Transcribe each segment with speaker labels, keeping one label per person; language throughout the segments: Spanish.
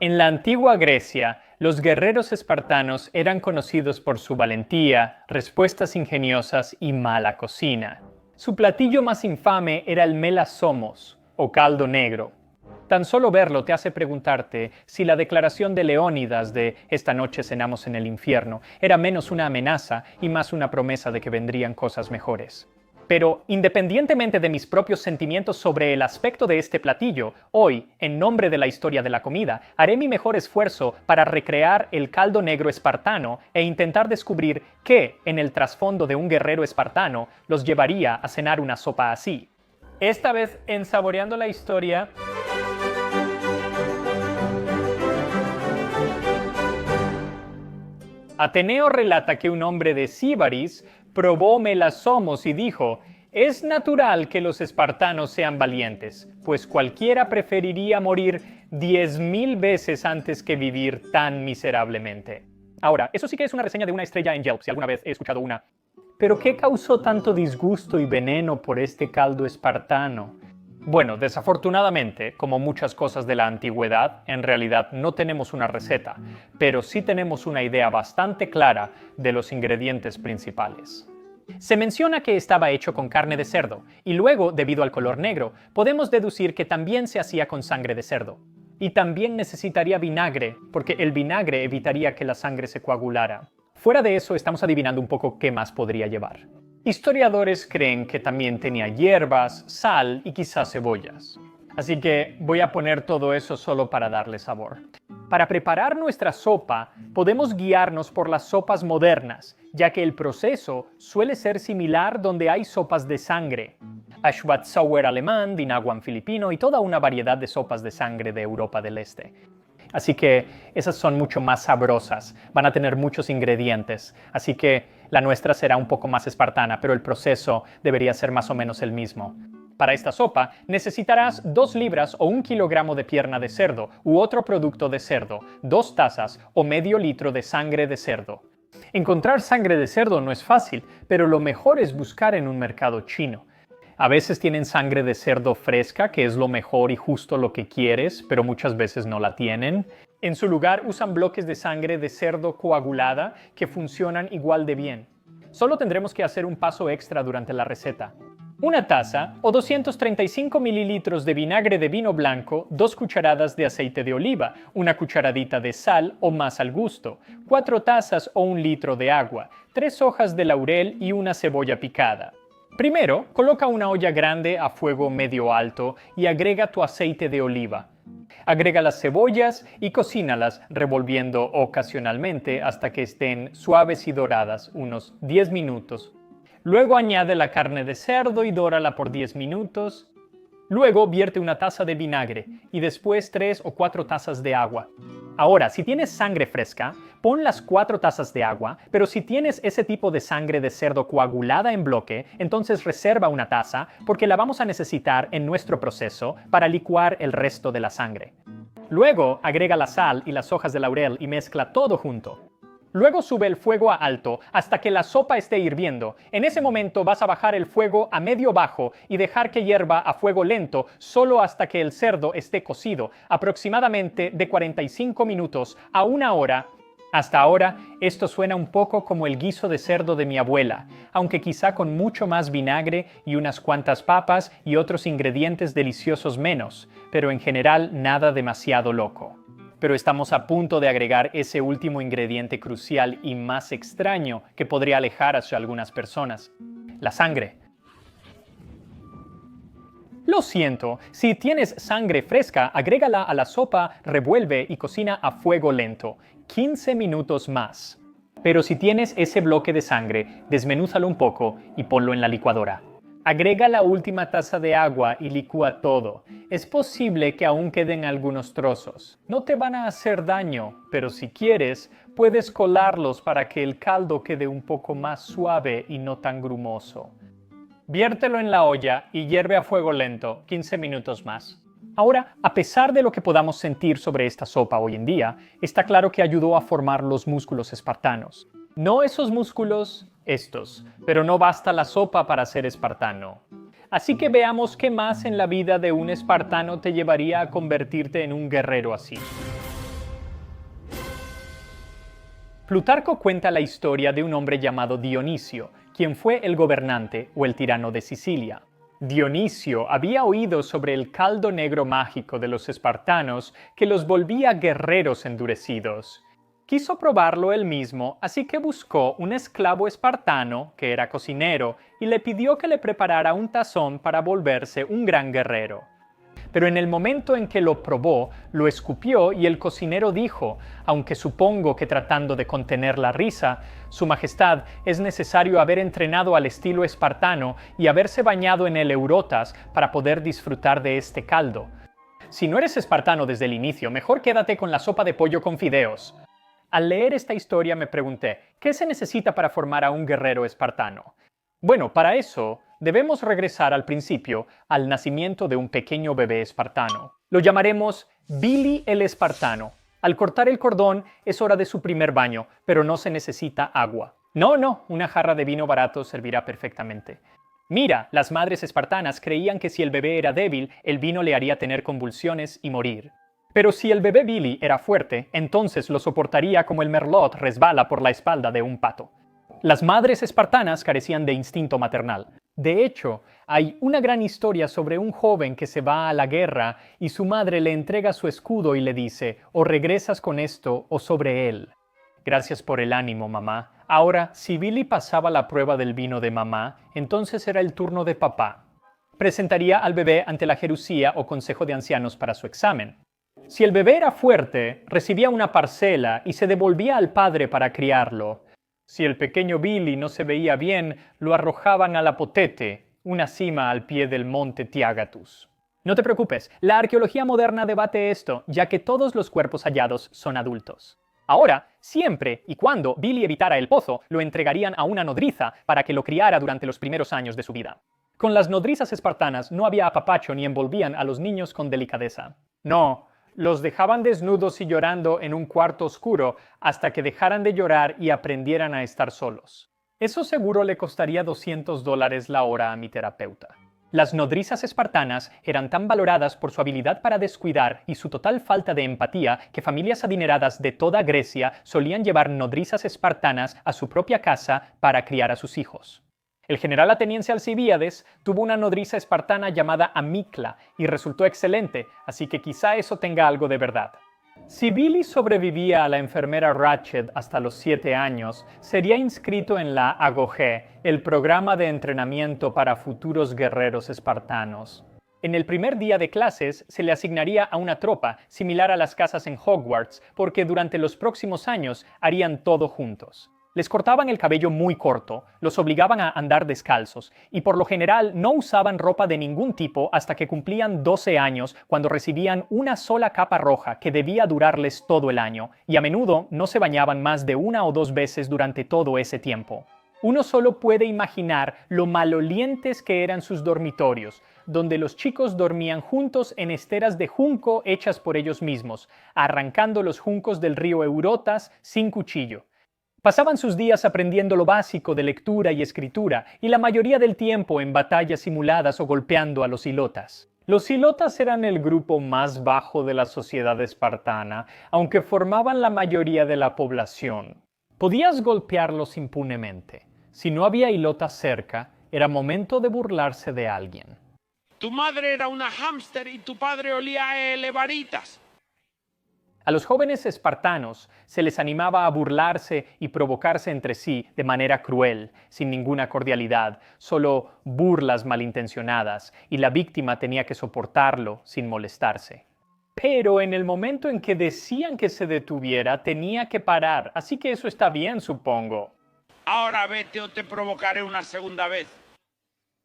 Speaker 1: En la antigua Grecia, los guerreros espartanos eran conocidos por su valentía, respuestas ingeniosas y mala cocina. Su platillo más infame era el melasomos, o caldo negro. Tan solo verlo te hace preguntarte si la declaración de Leónidas de «esta noche cenamos en el infierno» era menos una amenaza y más una promesa de que vendrían cosas mejores. Pero, independientemente de mis propios sentimientos sobre el aspecto de este platillo, hoy, en nombre de la historia de la comida, haré mi mejor esfuerzo para recrear el caldo negro espartano e intentar descubrir qué, en el trasfondo de un guerrero espartano, los llevaría a cenar una sopa así. Esta vez, en Saboreando la Historia, Ateneo relata que un hombre de Síbaris probó melasomos y dijo: «Es natural que los espartanos sean valientes, pues cualquiera preferiría morir 10.000 veces antes que vivir tan miserablemente». Ahora, eso sí que es una reseña de una estrella en Yelp, si alguna vez he escuchado una. ¿Pero qué causó tanto disgusto y veneno por este caldo espartano? Bueno, desafortunadamente, como muchas cosas de la antigüedad, en realidad no tenemos una receta, pero sí tenemos una idea bastante clara de los ingredientes principales. Se menciona que estaba hecho con carne de cerdo, y luego, debido al color negro, podemos deducir que también se hacía con sangre de cerdo. Y también necesitaría vinagre, porque el vinagre evitaría que la sangre se coagulara. Fuera de eso, estamos adivinando un poco qué más podría llevar. Historiadores creen que también tenía hierbas, sal y quizás cebollas. Así que voy a poner todo eso solo para darle sabor. Para preparar nuestra sopa, podemos guiarnos por las sopas modernas, ya que el proceso suele ser similar donde hay sopas de sangre. Schwarzsauer alemán, Dinaguan filipino y toda una variedad de sopas de sangre de Europa del Este. Así que esas son mucho más sabrosas, van a tener muchos ingredientes, así que la nuestra será un poco más espartana, pero el proceso debería ser más o menos el mismo. Para esta sopa necesitarás 2 libras o 1 kilogramo de pierna de cerdo u otro producto de cerdo, 2 tazas o medio litro de sangre de cerdo. Encontrar sangre de cerdo no es fácil, pero lo mejor es buscar en un mercado chino. A veces tienen sangre de cerdo fresca, que es lo mejor y justo lo que quieres, pero muchas veces no la tienen. En su lugar usan bloques de sangre de cerdo coagulada que funcionan igual de bien. Solo tendremos que hacer un paso extra durante la receta. Una taza o 235 mililitros de vinagre de vino blanco, 2 cucharadas de aceite de oliva, una cucharadita de sal o más al gusto, 4 tazas o 1 litro de agua, 3 hojas de laurel y una cebolla picada. Primero, coloca una olla grande a fuego medio alto y agrega tu aceite de oliva. Agrega las cebollas y cocínalas revolviendo ocasionalmente hasta que estén suaves y doradas, unos 10 minutos. Luego añade la carne de cerdo y dórala por 10 minutos. Luego vierte una taza de vinagre y después 3 o 4 tazas de agua. Ahora, si tienes sangre fresca, pon las 4 tazas de agua, pero si tienes ese tipo de sangre de cerdo coagulada en bloque, entonces reserva una taza porque la vamos a necesitar en nuestro proceso para licuar el resto de la sangre. Luego, agrega la sal y las hojas de laurel y mezcla todo junto. Luego sube el fuego a alto hasta que la sopa esté hirviendo. En ese momento vas a bajar el fuego a medio bajo y dejar que hierva a fuego lento solo hasta que el cerdo esté cocido, aproximadamente de 45 minutos a 1 hora. Hasta ahora, esto suena un poco como el guiso de cerdo de mi abuela, aunque quizá con mucho más vinagre y unas cuantas papas y otros ingredientes deliciosos menos, pero en general nada demasiado loco. Pero estamos a punto de agregar ese último ingrediente crucial y más extraño que podría alejar hacia algunas personas: la sangre. Lo siento, si tienes sangre fresca, agrégala a la sopa, revuelve y cocina a fuego lento, 15 minutos más. Pero si tienes ese bloque de sangre, desmenúzalo un poco y ponlo en la licuadora. Agrega la última taza de agua y licúa todo. Es posible que aún queden algunos trozos. No te van a hacer daño, pero si quieres, puedes colarlos para que el caldo quede un poco más suave y no tan grumoso. Viértelo en la olla y hierve a fuego lento, 15 minutos más. Ahora, a pesar de lo que podamos sentir sobre esta sopa hoy en día, está claro que ayudó a formar los músculos espartanos. No esos músculos, estos, pero no basta la sopa para ser espartano. Así que veamos qué más en la vida de un espartano te llevaría a convertirte en un guerrero así. Plutarco cuenta la historia de un hombre llamado Dionisio, quien fue el gobernante o el tirano de Sicilia. Dionisio había oído sobre el caldo negro mágico de los espartanos que los volvía guerreros endurecidos. Quiso probarlo él mismo, así que buscó un esclavo espartano, que era cocinero, y le pidió que le preparara un tazón para volverse un gran guerrero. Pero en el momento en que lo probó, lo escupió y el cocinero dijo, aunque supongo que tratando de contener la risa, Su Majestad, es necesario haber entrenado al estilo espartano y haberse bañado en el Eurotas para poder disfrutar de este caldo. Si no eres espartano desde el inicio, mejor quédate con la sopa de pollo con fideos. Al leer esta historia me pregunté, ¿qué se necesita para formar a un guerrero espartano? Bueno, para eso debemos regresar al principio, al nacimiento de un pequeño bebé espartano. Lo llamaremos Billy el Espartano. Al cortar el cordón es hora de su primer baño, pero no se necesita agua. No, una jarra de vino barato servirá perfectamente. Mira, las madres espartanas creían que si el bebé era débil, el vino le haría tener convulsiones y morir. Pero si el bebé Billy era fuerte, entonces lo soportaría como el merlot resbala por la espalda de un pato. Las madres espartanas carecían de instinto maternal. De hecho, hay una gran historia sobre un joven que se va a la guerra y su madre le entrega su escudo y le dice, o regresas con esto o sobre él. Gracias por el ánimo, mamá. Ahora, si Billy pasaba la prueba del vino de mamá, entonces era el turno de papá. Presentaría al bebé ante la jerusía o consejo de ancianos para su examen. Si el bebé era fuerte, recibía una parcela y se devolvía al padre para criarlo. Si el pequeño Billy no se veía bien, lo arrojaban a la Potete, una cima al pie del monte Tiagatus. No te preocupes, la arqueología moderna debate esto, ya que todos los cuerpos hallados son adultos. Ahora, siempre y cuando Billy evitara el pozo, lo entregarían a una nodriza para que lo criara durante los primeros años de su vida. Con las nodrizas espartanas no había apapacho ni envolvían a los niños con delicadeza. No, los dejaban desnudos y llorando en un cuarto oscuro hasta que dejaran de llorar y aprendieran a estar solos. Eso seguro le costaría $200 la hora a mi terapeuta. Las nodrizas espartanas eran tan valoradas por su habilidad para descuidar y su total falta de empatía que familias adineradas de toda Grecia solían llevar nodrizas espartanas a su propia casa para criar a sus hijos. El general ateniense Alcibíades tuvo una nodriza espartana llamada Amicla y resultó excelente, así que quizá eso tenga algo de verdad. Si Billy sobrevivía a la enfermera Ratchet hasta los 7 años, sería inscrito en la Agogé, el programa de entrenamiento para futuros guerreros espartanos. En el primer día de clases se le asignaría a una tropa, similar a las casas en Hogwarts, porque durante los próximos años harían todo juntos. Les cortaban el cabello muy corto, los obligaban a andar descalzos y por lo general no usaban ropa de ningún tipo hasta que cumplían 12 años cuando recibían una sola capa roja que debía durarles todo el año y a menudo no se bañaban más de 1 o 2 veces durante todo ese tiempo. Uno solo puede imaginar lo malolientes que eran sus dormitorios, donde los chicos dormían juntos en esteras de junco hechas por ellos mismos, arrancando los juncos del río Eurotas sin cuchillo. Pasaban sus días aprendiendo lo básico de lectura y escritura, y la mayoría del tiempo en batallas simuladas o golpeando a los ilotas. Los ilotas eran el grupo más bajo de la sociedad espartana, aunque formaban la mayoría de la población. Podías golpearlos impunemente. Si no había ilotas cerca, era momento de burlarse de alguien.
Speaker 2: Tu madre era una hámster y tu padre olía a elevaritas.
Speaker 1: A los jóvenes espartanos se les animaba a burlarse y provocarse entre sí de manera cruel, sin ninguna cordialidad, solo burlas malintencionadas, y la víctima tenía que soportarlo sin molestarse. Pero en el momento en que decían que se detuviera, tenía que parar, así que eso está bien, supongo.
Speaker 2: Ahora vete o te provocaré una segunda vez.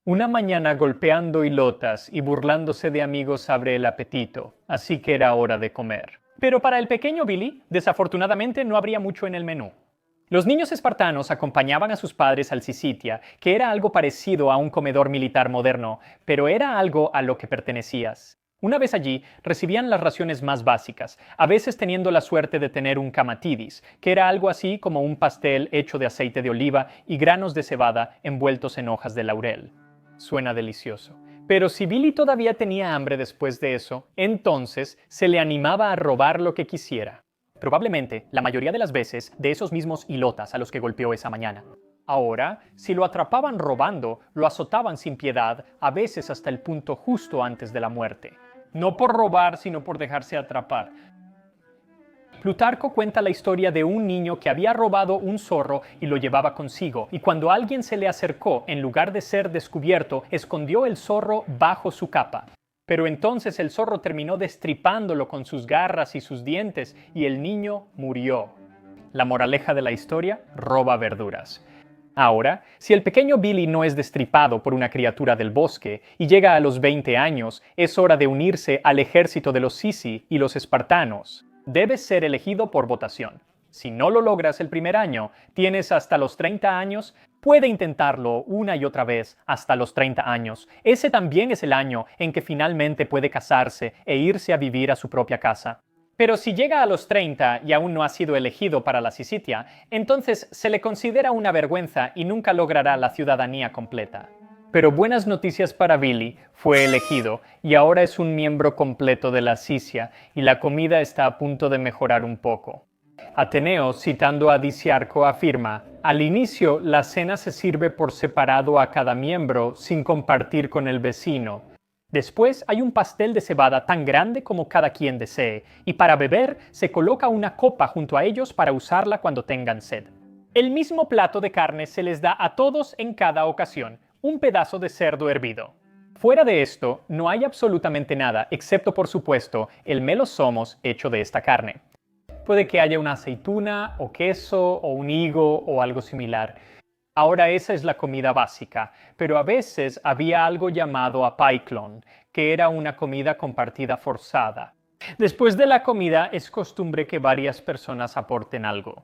Speaker 1: Una mañana golpeando hilotas y burlándose de amigos abre el apetito, así que era hora de comer. Pero para el pequeño Billy, desafortunadamente no habría mucho en el menú. Los niños espartanos acompañaban a sus padres al Sisitia, que era algo parecido a un comedor militar moderno, pero era algo a lo que pertenecías. Una vez allí, recibían las raciones más básicas, a veces teniendo la suerte de tener un kamatidis, que era algo así como un pastel hecho de aceite de oliva y granos de cebada envueltos en hojas de laurel. Suena delicioso. Pero si Billy todavía tenía hambre después de eso, entonces se le animaba a robar lo que quisiera. Probablemente, la mayoría de las veces, de esos mismos ilotas a los que golpeó esa mañana. Ahora, si lo atrapaban robando, lo azotaban sin piedad, a veces hasta el punto justo antes de la muerte. No por robar, sino por dejarse atrapar. Plutarco cuenta la historia de un niño que había robado un zorro y lo llevaba consigo, y cuando alguien se le acercó, en lugar de ser descubierto, escondió el zorro bajo su capa. Pero entonces el zorro terminó destripándolo con sus garras y sus dientes, y el niño murió. La moraleja de la historia: roba verduras. Ahora, si el pequeño Billy no es destripado por una criatura del bosque y llega a los 20 años, es hora de unirse al ejército de los Sisi y los espartanos. Debes ser elegido por votación. Si no lo logras el primer año, tienes hasta los 30 años. Puede intentarlo una y otra vez hasta los 30 años. Ese también es el año en que finalmente puede casarse e irse a vivir a su propia casa. Pero si llega a los 30 y aún no ha sido elegido para la Syssitia, entonces se le considera una vergüenza y nunca logrará la ciudadanía completa. Pero buenas noticias para Billy: fue elegido y ahora es un miembro completo de la Sisia, y la comida está a punto de mejorar un poco. Ateneo, citando a Diciarco, afirma: al inicio la cena se sirve por separado a cada miembro sin compartir con el vecino. Después hay un pastel de cebada tan grande como cada quien desee, y para beber se coloca una copa junto a ellos para usarla cuando tengan sed. El mismo plato de carne se les da a todos en cada ocasión, un pedazo de cerdo hervido. Fuera de esto, no hay absolutamente nada, excepto por supuesto el melosomos hecho de esta carne. Puede que haya una aceituna, o queso, o un higo, o algo similar. Ahora esa es la comida básica, pero a veces había algo llamado apaiklon, que era una comida compartida forzada. Después de la comida es costumbre que varias personas aporten algo.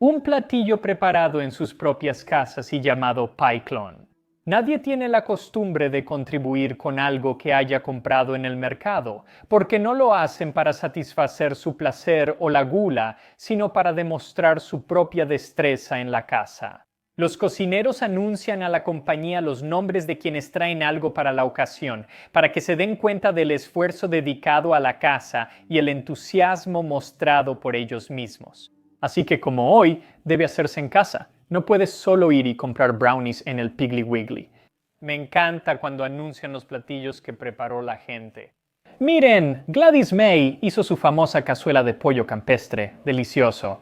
Speaker 1: Un platillo preparado en sus propias casas y llamado paiklon. Nadie tiene la costumbre de contribuir con algo que haya comprado en el mercado, porque no lo hacen para satisfacer su placer o la gula, sino para demostrar su propia destreza en la casa. Los cocineros anuncian a la compañía los nombres de quienes traen algo para la ocasión, para que se den cuenta del esfuerzo dedicado a la casa y el entusiasmo mostrado por ellos mismos. Así que, como hoy, debe hacerse en casa. No puedes solo ir y comprar brownies en el Piggly Wiggly. Me encanta cuando anuncian los platillos que preparó la gente. Miren, Gladys May hizo su famosa cazuela de pollo campestre. Delicioso.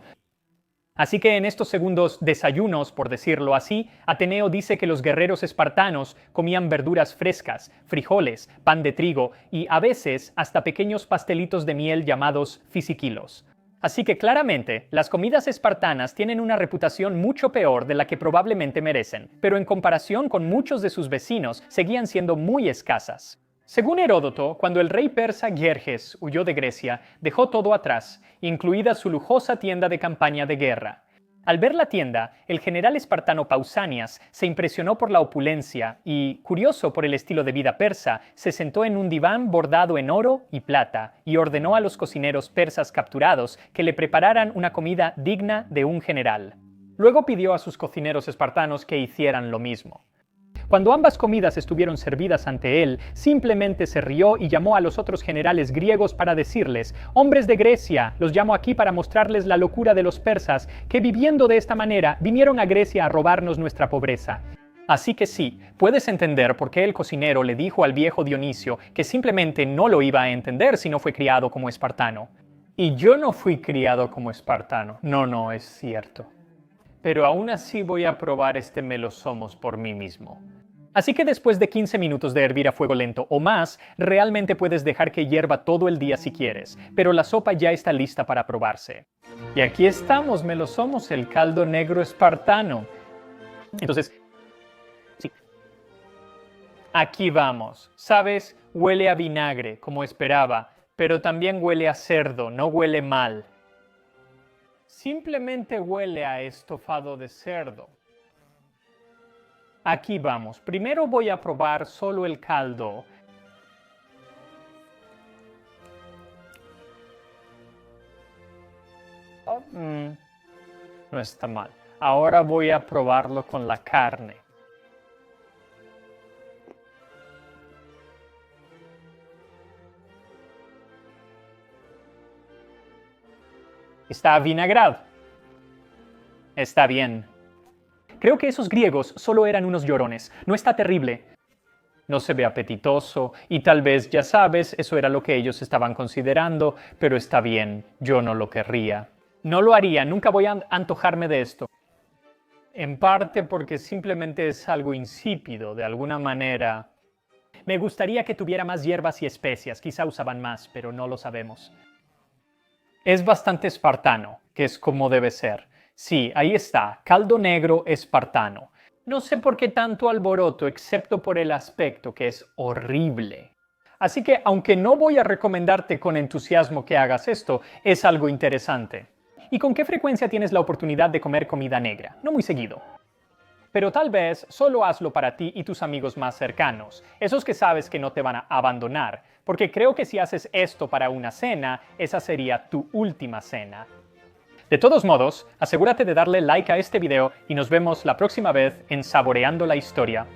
Speaker 1: Así que en estos segundos desayunos, por decirlo así, Ateneo dice que los guerreros espartanos comían verduras frescas, frijoles, pan de trigo y a veces hasta pequeños pastelitos de miel llamados fisikilos. Así que claramente, las comidas espartanas tienen una reputación mucho peor de la que probablemente merecen, pero en comparación con muchos de sus vecinos, seguían siendo muy escasas. Según Heródoto, cuando el rey persa Jerjes huyó de Grecia, dejó todo atrás, incluida su lujosa tienda de campaña de guerra. Al ver la tienda, el general espartano Pausanias se impresionó por la opulencia y, curioso por el estilo de vida persa, se sentó en un diván bordado en oro y plata y ordenó a los cocineros persas capturados que le prepararan una comida digna de un general. Luego pidió a sus cocineros espartanos que hicieran lo mismo. Cuando ambas comidas estuvieron servidas ante él, simplemente se rió y llamó a los otros generales griegos para decirles: «Hombres de Grecia, los llamo aquí para mostrarles la locura de los persas, que viviendo de esta manera vinieron a Grecia a robarnos nuestra pobreza». Así que sí, puedes entender por qué el cocinero le dijo al viejo Dionisio que simplemente no lo iba a entender si no fue criado como espartano. Y yo no fui criado como espartano. No, es cierto. Pero aún así voy a probar este melosomos por mí mismo. Así que después de 15 minutos de hervir a fuego lento o más, realmente puedes dejar que hierva todo el día si quieres, pero la sopa ya está lista para probarse. Y aquí estamos, melosomos, el caldo negro espartano. Entonces, sí. Aquí vamos. ¿Sabes? Huele a vinagre, como esperaba, pero también huele a cerdo, no huele mal. Simplemente huele a estofado de cerdo. Aquí vamos. Primero voy a probar solo el caldo. No está mal. Ahora voy a probarlo con la carne. Está avinagrado. Está bien. Creo que esos griegos solo eran unos llorones. No está terrible. No se ve apetitoso y tal vez, ya sabes, eso era lo que ellos estaban considerando, pero está bien, yo no lo querría. No lo haría, nunca voy a antojarme de esto. En parte porque simplemente es algo insípido, de alguna manera. Me gustaría que tuviera más hierbas y especias, quizá usaban más, pero no lo sabemos. Es bastante espartano, que es como debe ser. Sí, ahí está, caldo negro espartano. No sé por qué tanto alboroto, excepto por el aspecto, que es horrible. Así que, aunque no voy a recomendarte con entusiasmo que hagas esto, es algo interesante. ¿Y con qué frecuencia tienes la oportunidad de comer comida negra? No muy seguido. Pero tal vez solo hazlo para ti y tus amigos más cercanos, esos que sabes que no te van a abandonar, porque creo que si haces esto para una cena, esa sería tu última cena. De todos modos, asegúrate de darle like a este video y nos vemos la próxima vez en Saboreando la Historia.